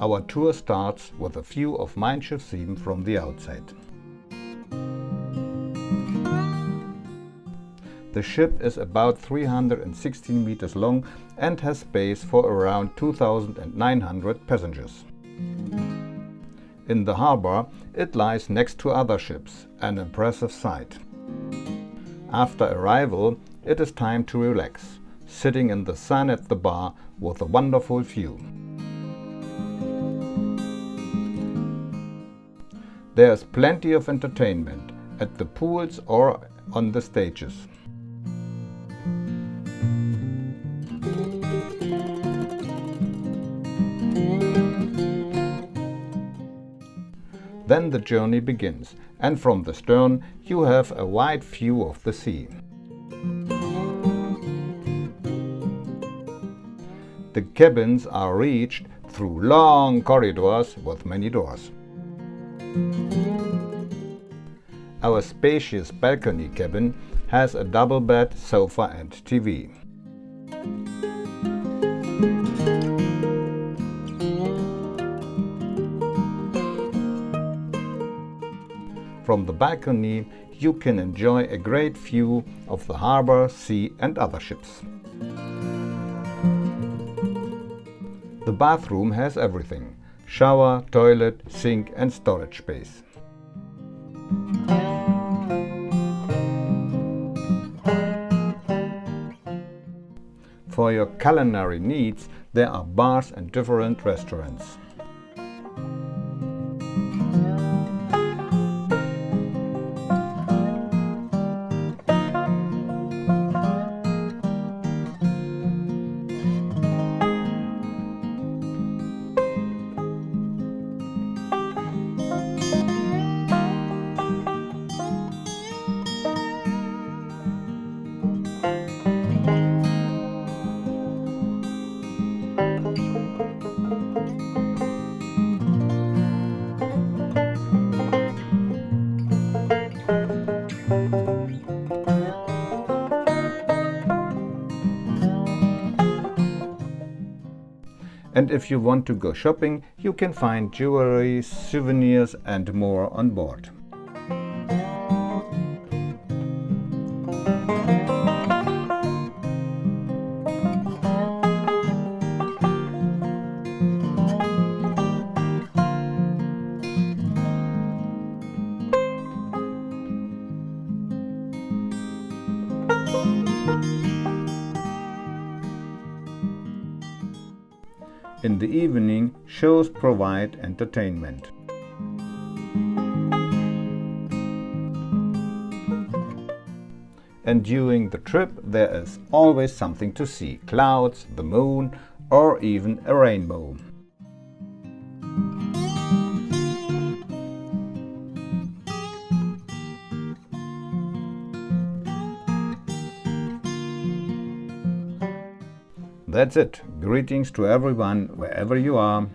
Our tour starts with a view of Mein Schiff 7 from the outside. The ship is about 316 meters long and has space for around 2,900 passengers. In the harbor, it lies next to other ships, an impressive sight. After arrival, it is time to relax, sitting in the sun at the bar with a wonderful view. There is plenty of entertainment at the pools or on the stages. Then the journey begins, and from the stern you have a wide view of the sea. The cabins are reached through long corridors with many doors. Our spacious balcony cabin has a double bed, sofa and TV. From the balcony, you can enjoy a great view of the harbor, sea and other ships. The bathroom has everything: shower, toilet, sink and storage space. For your culinary needs, there are bars and different restaurants. And if you want to go shopping, you can find jewelry, souvenirs and more on board. In the evening, shows provide entertainment. And during the trip, there is always something to see: clouds, the moon, or even a rainbow. That's it. Greetings to everyone, wherever you are.